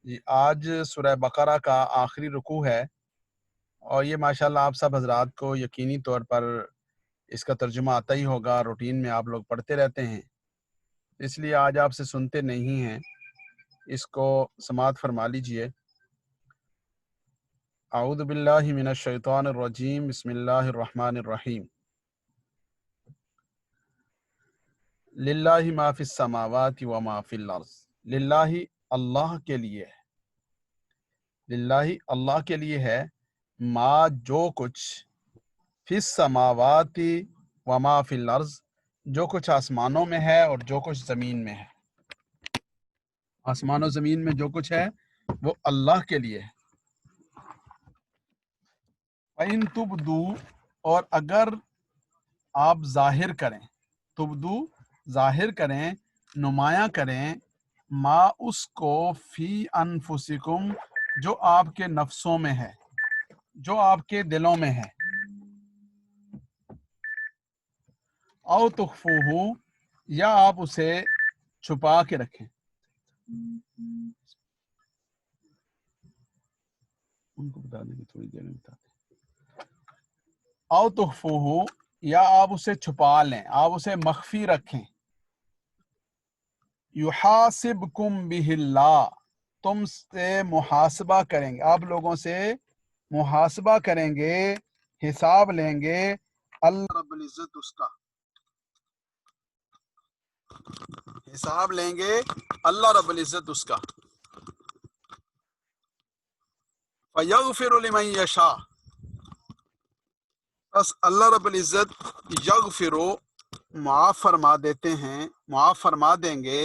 جی آج سورہ بقرہ کا آخری رکوع ہے اور یہ ماشاءاللہ آپ سب حضرات کو یقینی طور پر اس کا ترجمہ آتا ہی ہوگا، روٹین میں آپ لوگ پڑھتے رہتے ہیں، اس لیے آج آپ سے سنتے نہیں ہیں، اس کو سماعت فرما لیجئے۔ اعوذ باللہ من الشیطان الرجیم، بسم اللہ الرحمن الرحیم۔ للہ ما فی السماوات و ما فی الارض، للہ اللہ کے لیے ہے، للہ اللہ کے لیے ہے، ما جو کچھ، فی السماوات و ما فی الارض جو کچھ آسمانوں میں ہے اور جو کچھ زمین میں ہے۔ آسمان و زمین میں جو کچھ ہے وہ اللہ کے لیے ہے۔ فَإِن تُبْدُوا، اور اگر آپ ظاہر کریں، تبدو ظاہر کریں، نمایاں کریں، ما اس کو، فی انفسکم جو آپ کے نفسوں میں ہے، جو آپ کے دلوں میں ہے، او تخفوہ، یا آپ اسے چھپا کے رکھیں، ان کو بتا دیں گے تھوڑی دیر میں بتاتے ہیں، او تخفوہ، یا آپ اسے چھپا لیں، آپ اسے مخفی رکھیں، یحاسبکم بہ اللہ، تم سے محاسبہ کریں گے، آپ لوگوں سے محاسبہ کریں گے، حساب لیں گے اللہ رب العزت، اس کا حساب لیں گے اللہ رب العزت اس کا۔ فَيَغْفِرُ لِمَن يَشَاءُ، بس اللہ رب العزت یغفر، معاف فرما دیتے ہیں، معاف فرما دیں گے،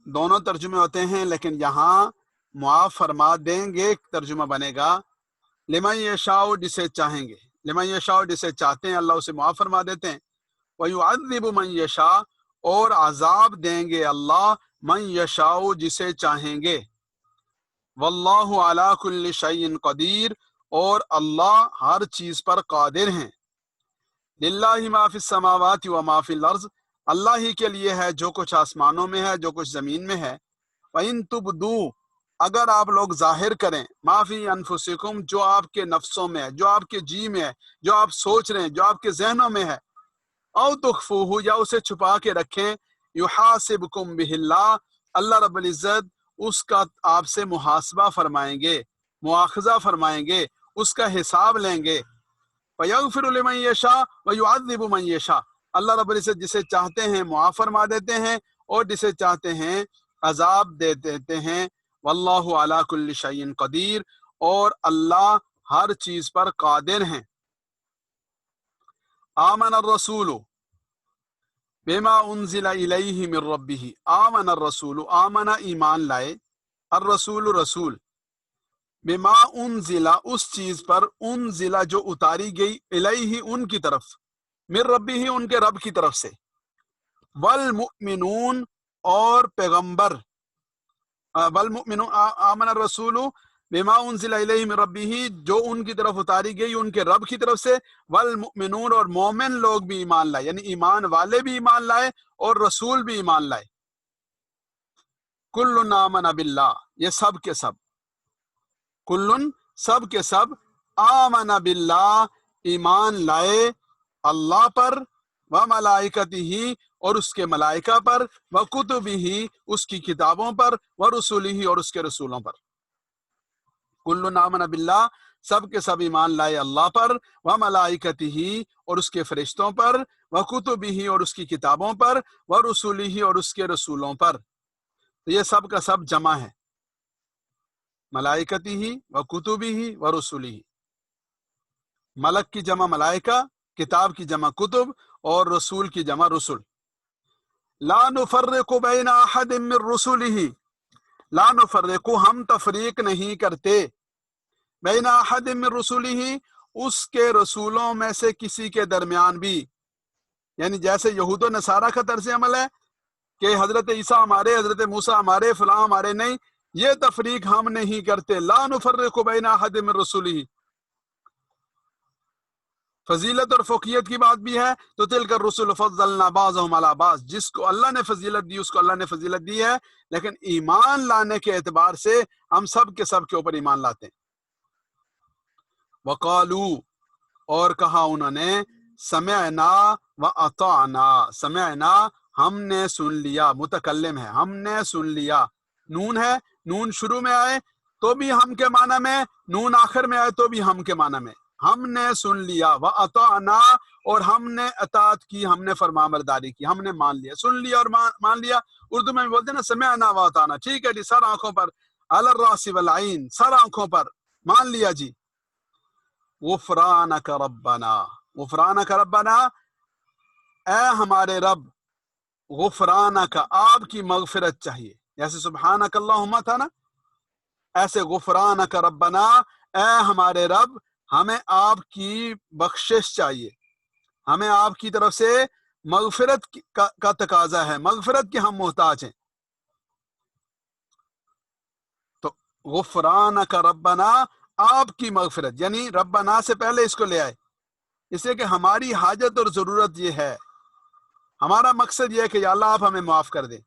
دونوں ترجمے ہوتے ہیں لیکن یہاں معاف فرما دیں گے ترجمہ بنے گا، لمن یشاء جسے چاہیں گے، لمن یشاء جسے چاہتے ہیں اللہ اسے معاف فرما دیتے ہیں، وَيُعَذِّبُ مَن یشاء، اور عذاب دیں گے اللہ من یشاء جسے چاہیں گے، واللہ علی کل شیء قدیر، اور اللہ ہر چیز پر قادر ہیں، للہ ما فی السماوات و ما فی الارض، اللہ ہی کے لیے ہے جو کچھ آسمانوں میں ہے جو کچھ زمین میں ہے، وَإِن تُبْدُوا، اگر آپ لوگ ظاہر کریں، ما فی انفسکم جو آپ کے نفسوں میں ہے، جو آپ کے جی میں ہے، جو آپ سوچ رہے ہیں، جو آپ کے ذہنوں میں ہے، او تخفوہ، یا اسے چھپا کے رکھیں، یحاسبکم بہ اللہ، اللہ رب العزت اس کا آپ سے محاسبہ فرمائیں گے، مواخذہ فرمائیں گے، اس کا حساب لیں گے، فَيَغْفِرُ لِمَن يَشَاءُ وَيُعَذِّبُ مَن يَشَاءُ، اللہ رب العزت جسے چاہتے ہیں معاف فرما دیتے ہیں اور جسے چاہتے ہیں عذاب دے دیتے ہیں، واللہ علی کل شیء قدیر، اور اللہ ہر چیز پر قادر ہیں۔ آمن الرسول بما انزل الیہ من ربہ، آمن الرسول، آمن ایمان لائے، الرسول رسول، بما انزل اس چیز پر، انزل جو اتاری گئی، الیہ ان کی طرف، من ربہ ان کے رب کی طرف سے، والمؤمنون اور پیغمبر، والمؤمنون، آمن الرسول بما انزل الیہ من ربہ جو ان کی طرف اتاری گئی ان کے رب کی طرف سے، والمؤمنون اور مومن لوگ بھی ایمان لائے، یعنی ایمان والے بھی ایمان لائے اور رسول بھی ایمان لائے، کل آمن باللہ، یہ سب کے سب، کل سب کے سب، آمن باللہ ایمان لائے اللہ پر، و ملائکتہ اور اس کے ملائکہ پر، و کتبہ اس کی کتابوں پر، و رسولہ اور اس کے رسولوں پر، کل آمن باللہ سب کے سب ایمان لائے اللہ پر، و ملائکتہ اور اس کے فرشتوں پر، و کتبہ اور اس کی کتابوں پر، و رسولہ اور اس کے رسولوں پر، تو یہ سب کا سب جمع ہے، ملائکتہ و کتبہ و رسولہ، ملک کی جمع ملائکہ، کتاب کی جمع کتب، اور رسول کی جمع رسل۔ لا نفرق بین احد من رسلہ، لا نفرق ہم تفریق نہیں کرتے، بین احد من رسلہ اس کے رسولوں میں سے کسی کے درمیان بھی، یعنی جیسے یہود و نصارہ کا طرز عمل ہے کہ حضرت عیسیٰ ہمارے، حضرت موسیٰ ہمارے، فلاں ہمارے، نہیں، یہ تفریق ہم نہیں کرتے، لا نفرق بین احد من رسلہ، فضیلت اور فوقیت کی بات بھی ہے تو تلک الرسل فضلنا بعضهم علی بعض، جس کو اللہ نے فضیلت دی اس کو اللہ نے فضیلت دی ہے، لیکن ایمان لانے کے اعتبار سے ہم سب کے اوپر ایمان لاتے ہیں۔ وقالو، اور کہا انہوں نے، سمعنا واطعنا، سمعنا ہم نے سن لیا، متکلم ہے، ہم نے سن لیا، نون ہے، نون شروع میں آئے تو بھی ہم کے معنی میں، نون آخر میں آئے تو بھی ہم کے معنی میں، ہم نے سن لیا، واطعنا، اور ہم نے اطاعت کی، ہم نے فرمانبرداری کی، ہم نے مان لیا، سن لیا اور مان لیا۔ اردو میں بولتے ہیں نا سمعنا واطعنا، ٹھیک ہے جی، سر آنکھوں پر، علی الراس والعین، سر آنکھوں پر مان لیا جی۔ غفرانک ربنا، غفرانک ربنا، اے ہمارے رب، غفرانک، آپ کی مغفرت چاہیے، جیسے سبحانک اللہم تھا نا، ایسے غفرانک ربنا، اے ہمارے رب، ہمیں آپ کی بخشش چاہیے، ہمیں آپ کی طرف سے مغفرت کا تقاضا ہے، مغفرت کے ہم محتاج ہیں۔ تو غفرانک ربنا، آپ کی مغفرت، یعنی ربنا سے پہلے اس کو لے آئے، اس لیے کہ ہماری حاجت اور ضرورت یہ ہے، ہمارا مقصد یہ ہے کہ یا اللہ آپ ہمیں معاف کر دیں۔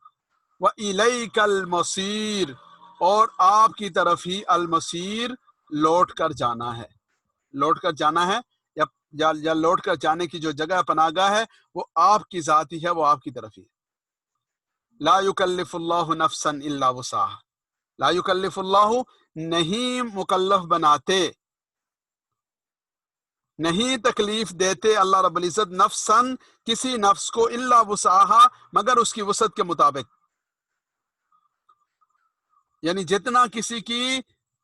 وَإِلَيْكَ الْمَصِيرُ، اور آپ کی طرف ہی المصیر، لوٹ کر جانا ہے، لوٹ کر جانا ہے، یا لوٹ کر جانے کی جو جگہ پناہ گاہ ہے وہ آپ کی ذات ہی ہے، وہ آپ کی طرف ہی ہے۔ لا یکلف اللہ نفسا الا وسعها، لا یکلف اللہ، نہیں مکلف بناتے، نہیں تکلیف دیتے اللہ رب العزت نفسن، کسی نفس کو، الا وسعها، مگر اس کی وسعت کے مطابق، یعنی جتنا کسی کی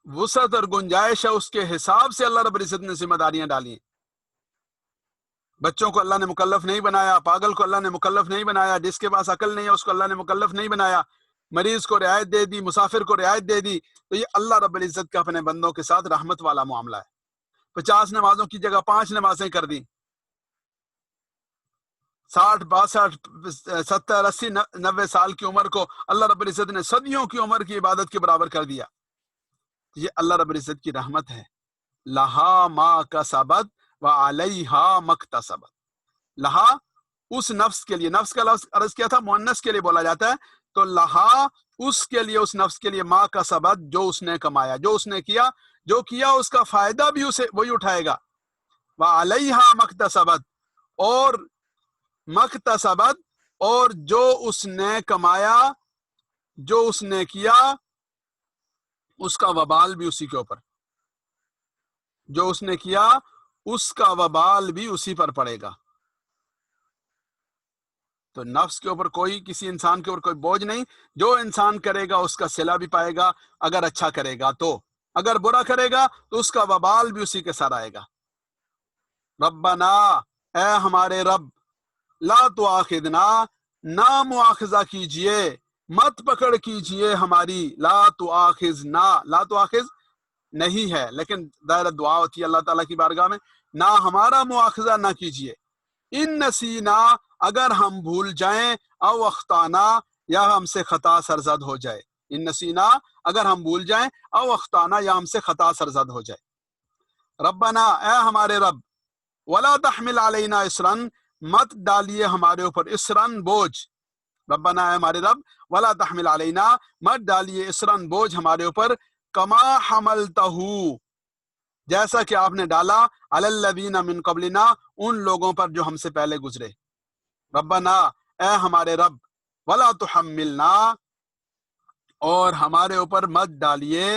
وسعت اور گنجائش ہے اس کے حساب سے اللہ رب العزت نے ذمہ داریاں ڈالی ہیں۔ بچوں کو اللہ نے مکلف نہیں بنایا، پاگل کو اللہ نے مکلف نہیں بنایا، جس کے پاس عقل نہیں ہے اس کو اللہ نے مکلف نہیں بنایا، مریض کو رعایت دے دی، مسافر کو رعایت دے دی۔ تو یہ اللہ رب العزت کا اپنے بندوں کے ساتھ رحمت والا معاملہ ہے۔ 50 نمازوں کی جگہ 5 نمازیں کر دی، 60 62 70 80 90 سال کی عمر کو اللہ رب العزت نے صدیوں کی عمر کی عبادت کے برابر کر دیا۔ یہ اللہ رب العزت کی رحمت ہے۔ لہا ما کسبت وعلیہا مکتسبت، لہا اس نفس کے لیے، نفس کا لفظ عرض کیا تھا مؤنث کے لیے بولا جاتا ہے، تو لہا اس کے لیے، اس نفس کے لیے، ما کسبت، جو اس نے کمایا، جو اس نے کیا، جو کیا اس کا فائدہ بھی اسے وہی اٹھائے گا۔ وعلیہا مکتسبت، اور مکتسبت، اور جو اس نے کمایا، جو اس نے کیا، اس کا وبال بھی اسی کے اوپر، جو اس نے کیا اس کا وبال بھی اسی پر پڑے گا۔ تو نفس کے اوپر کوئی، کسی انسان کے اوپر کوئی بوجھ نہیں، جو انسان کرے گا اس کا صلہ بھی پائے گا، اگر اچھا کرے گا تو، اگر برا کرے گا تو اس کا وبال بھی اسی کے ساتھ آئے گا۔ ربنا، اے ہمارے رب، لا تؤاخذنا، نہ مؤاخذہ کیجئے، مت پکڑ کیجئے ہماری، لا تؤاخذنا، لا تؤاخذ نہیں ہے لیکن دائرہ دعا ہوتی ہے اللہ تعالیٰ کی بارگاہ میں، نہ ہمارا مؤاخذہ نہ کیجئے، ان نسینا، اگر ہم بھول جائیں، او اخطانا، یا ہم سے خطا سرزد ہو جائے، ان نسینا، اگر ہم بھول جائیں، او اخطانا، یا ہم سے خطا سرزد ہو جائے۔ ربنا، اے ہمارے رب، ولا تحمل علینا اسرن، مت ڈالیے ہمارے اوپر، اسرن بوجھ، ربنا اے ہمارے رب، ولا تحمل علینا، مت ڈالیے اسرن بوجھ ہمارے اوپر، کما حملتہ، جیسا کہ آپ نے ڈالا، علی الذین من قبلنا، ان لوگوں پر جو ہم سے پہلے گزرے۔ ربنا، اے ہمارے رب، ولا تحملنا، اور ہمارے اوپر مت ڈالیے،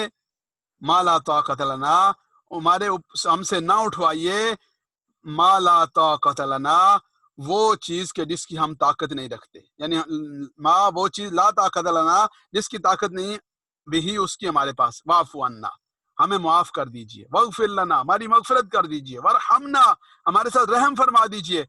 ما لا طاقت لنا، ہم سے نہ اٹھوائیے، ما لا طاقت لنا، وہ چیز کہ جس کی ہم طاقت نہیں رکھتے، یعنی وہ چیز، لا طاقت لنا، جس کی طاقت نہیں بھی اس کی ہمارے پاس، واعف عنا، ہمیں معاف کر دیجئے، واغفر لنا، ہماری مغفرت کر دیجئے، وارحمنا، ہمارے ساتھ رحم فرما دیجئے،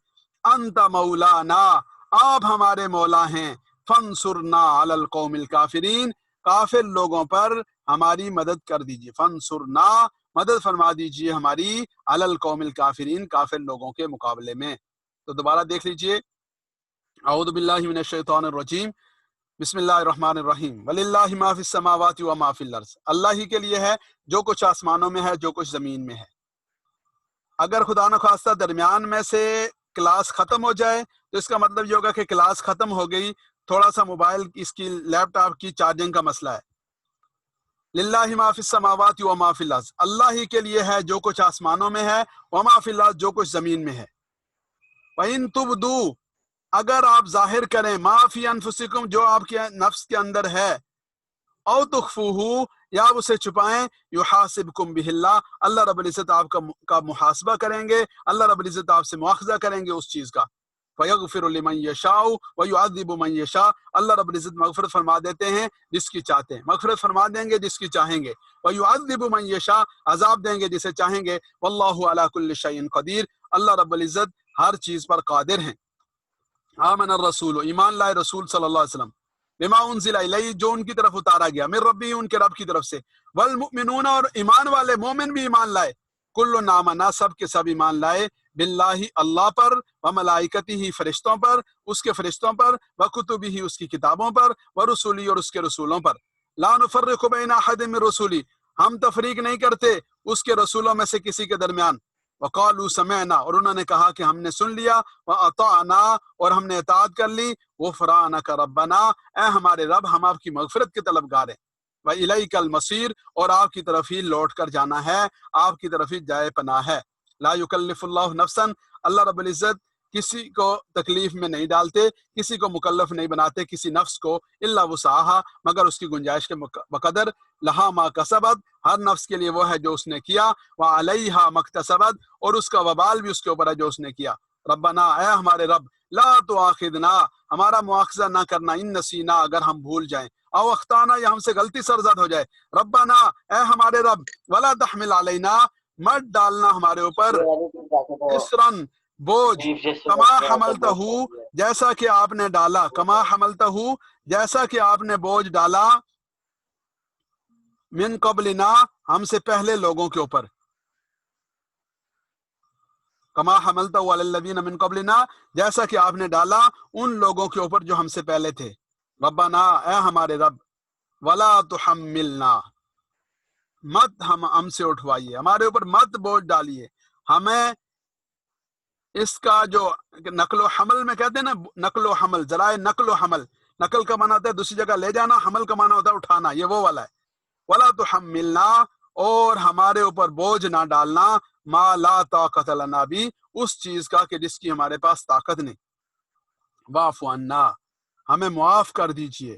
انت مولانا، آپ ہمارے مولا ہیں، فانصرنا علی القوم الکافرین، کافر لوگوں پر ہماری مدد کر دیجئے، فانصرنا، مدد فرما دیجئے ہماری، علی القوم الکافرین، کافر لوگوں کے مقابلے میں۔ تو دوبارہ دیکھ لیجئے، اعوذ باللہ من الشیطان الرجیم، بسم اللہ الرحمن الرحیم، وَلِلَّهِ مَا فِي السَّمَاوَاتِ وَمَا فِي الْأَرْضِ، اللہ ہی کے لیے ہے جو کچھ آسمانوں میں ہے، جو کچھ زمین میں ہے۔ اگر خدا نخواستہ درمیان میں سے کلاس ختم ہو جائے تو اس کا مطلب یہ ہوگا کہ کلاس ختم ہو گئی، تھوڑا سا موبائل اس کی لیپ ٹاپ کی چارجنگ کا مسئلہ ہے۔ للہ ما فی السماوات و ما فی الارض، اللہ ہی کے لیے ہے جو کچھ آسمانوں میں ہے، وما فی الارض جو کچھ زمین میں ہے۔ وَإِن تُبْدُوا، اگر آپ ظاہر کریں، ما فی انفسکم جو آپ کے نفس کے اندر ہے، او تخفوہ یا آپ اسے چھپائیں، یحاسبکم بہ اللہ، اللہ رب العزت آپ کا محاسبہ کریں گے، اللہ رب العزت آپ سے مواخذہ کریں گے اس چیز کا۔ فَيَغْفِرُ لِمَن يَشَاءُ وَيُعَذِّبُ مَن يَشَاءُ، اللہ رب العزت مغفرت فرما دیتے ہیں جس کی چاہتے ہیں، مغفرت فرما دیں گے جس کی چاہیں گے، وَيُعَذِّبُ مَن يَشَاءُ عذاب دیں گے جسے چاہیں گے، وَاللَّهُ عَلَى كُلِّ شَيْءٍ قدیر، اللہ رب العزت ہر چیز پر قادر ہیں۔ آمن الرسول، ایمان لائے رسول صلی اللہ علیہ وسلم، بما انزل الیہ جو ان کی طرف اتارا گیا، من ربی ان کے رب کی طرف سے، والمؤمنون اور ایمان والے مومن بھی ایمان لائے، کل آمنا سب کے سب ایمان لائے، باللہ اللہ پر، وملائکتہ فرشتوں پر، اس کے فرشتوں پر، وکتبہ اس کی کتابوں پر، ورسولی اور اس کے رسولوں پر، لا نفرق بین احد من رسولی ہم تفریق نہیں کرتے اس کے رسولوں میں سے کسی کے درمیان، وقالوا سمعنا اور انہوں نے کہا کہ ہم نے سن لیا، واطعنا اور ہم نے اطاعت کر لی، غفرانک ربنا اے ہمارے رب ہم آپ کی مغفرت کے طلبگار ہیں، وإلیک المصیر اور آپ کی طرف ہی لوٹ کر جانا ہے، آپ کی طرف ہی جائے پناہ ہے۔ لا یکلف اللہ نفسا، اللہ رب العزت کسی کو تکلیف میں نہیں ڈالتے، کسی کو مکلف نہیں بناتے کسی نفس کو، الا وسعہا مگر اس کی گنجائش کے بقدر، لہا ما کسبت ہر نفس کے لیے وہ ہے جو اس نے کیا، وعلیہا ما اکتسبت اور اس کا وبال بھی اس کے اوپر ہے جو اس نے کیا۔ ربنا اے ہمارے رب، لا تؤاخذنا ہمارا مواخذہ نہ کرنا، ان نسینا اگر ہم بھول جائیں، او اخطانا یا ہم سے غلطی سرزد ہو جائے، ربنا اے ہمارے رب، ولا تحمل علینا مت ڈالنا ہمارے اوپر، اسرن بوجھ، کما حملتہ جیسا کہ آپ نے ڈالا، کما حملتہ جیسا کہ آپ نے بوجھ ڈالا، من قبلنا ہم سے پہلے لوگوں کے اوپر، کما حملتہ علی الذین من قبلنا جیسا کہ آپ نے ڈالا ان لوگوں کے اوپر جو ہم سے پہلے تھے، ربنا اے ہمارے رب، ولا تحملنا مت ہم سے اٹھوائیے، ہمارے اوپر مت بوجھ ڈالیے، ہمیں اس کا جو نقل و حمل میں کہتے ہیں نا، نقل و حمل، ذرائع نقل و حمل، نقل کا معنی ہوتا ہے دوسری جگہ لے جانا، حمل کا معنی ہوتا ہے اٹھانا، یہ وہ والا ہے، ولا تحملنا اور ہمارے اوپر بوجھ نہ ڈالنا، ما لا طاقت لنا بھی اس چیز کا کہ جس کی ہمارے پاس طاقت نہیں، واعف عنا ہمیں معاف کر دیجئے،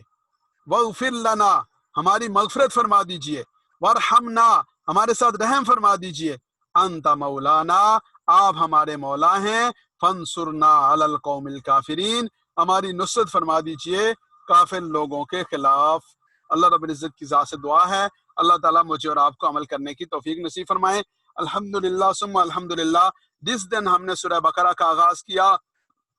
واغفر لنا ہماری مغفرت فرما دیجئے، وارحمنا ہمارے ساتھ رحم فرما دیجئے، انت مولانا آپ ہمارے مولا ہیں، فانصرنا علی القوم الکافرین ہماری نصرت فرما دیجئے کافر لوگوں کے خلاف۔ اللہ رب العزت کی ذات سے دعا ہے اللہ تعالیٰ مجھے اور آپ کو عمل کرنے کی توفیق نصیب فرمائے۔ الحمدللہ ثم الحمدللہ، جس دن ہم نے سورہ بقرہ کا آغاز کیا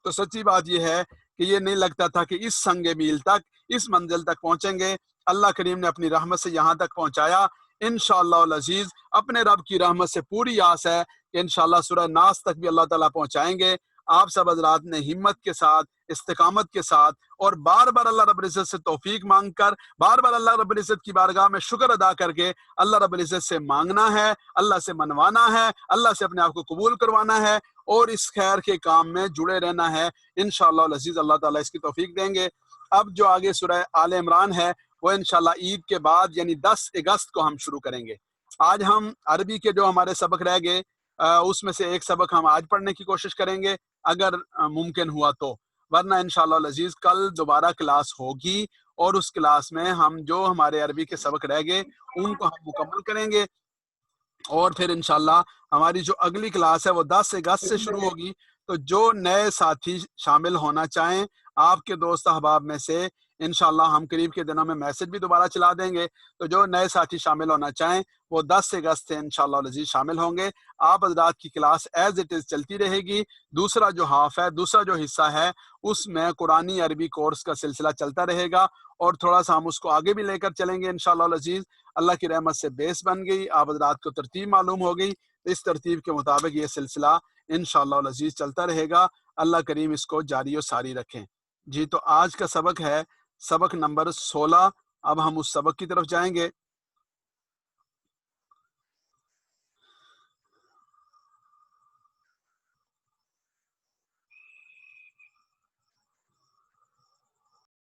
تو سچی بات یہ ہے کہ یہ نہیں لگتا تھا کہ اس سنگ میل تک، اس منزل تک پہنچیں گے، اللہ کریم نے اپنی رحمت سے یہاں تک پہنچایا۔ انشاءاللہ العزیز اپنے رب کی رحمت سے پوری آس ہے کہ انشاءاللہ سورہ ناس تک بھی اللہ تعالیٰ پہنچائیں گے۔ آپ سب حضرات نے ہمت کے ساتھ، استقامت کے ساتھ اور بار بار اللہ رب العزت سے توفیق مانگ کر، بار بار اللہ رب العزت کی بارگاہ میں شکر ادا کر کے اللہ رب العزت سے مانگنا ہے، اللہ سے منوانا ہے، اللہ سے اپنے آپ کو قبول کروانا ہے اور اس خیر کے کام میں جڑے رہنا ہے۔ انشاءاللہ العزیز اللہ تعالیٰ اس کی توفیق دیں گے۔ اب جو آگے سورہ آل عمران ہے وہ انشاءاللہ عید کے بعد یعنی 10 اگست کو ہم شروع کریں گے۔ آج ہم عربی کے جو ہمارے سبق رہ گئے اس میں سے ایک سبق ہم آج پڑھنے کی کوشش کریں گے اگر ممکن ہوا تو، ورنہ انشاءاللہ العزیز کل دوبارہ کلاس ہوگی اور اس کلاس میں ہم جو ہمارے عربی کے سبق رہ گئے ان کو ہم مکمل کریں گے، اور پھر انشاءاللہ ہماری جو اگلی کلاس ہے وہ 10 اگست سے شروع ہوگی۔ تو جو نئے ساتھی شامل ہونا چاہیں آپ کے دوست احباب میں سے، انشاءاللہ ہم قریب کے دنوں میں میسج بھی دوبارہ چلا دیں گے، تو جو نئے ساتھی شامل ہونا چاہیں وہ 10 اگست سے انشاءاللہ العزیز شامل ہوں گے۔ آپ حضرات کی کلاس ایز اٹ از چلتی رہے گی، دوسرا جو ہاف ہے، دوسرا جو حصہ ہے اس میں قرآنی عربی کورس کا سلسلہ چلتا رہے گا اور تھوڑا سا ہم اس کو آگے بھی لے کر چلیں گے انشاءاللہ العزیز۔ اللہ کی رحمت سے بیس بن گئی، آپ حضرات کو ترتیب معلوم ہو گئی، اس ترتیب کے مطابق یہ سلسلہ انشاءاللہ العزیز چلتا رہے گا۔ اللہ کریم اس کو جاری و ساری رکھیں۔ جی تو آج کا سبق ہے سبق نمبر 16۔ اب ہم اس سبق کی طرف جائیں گے۔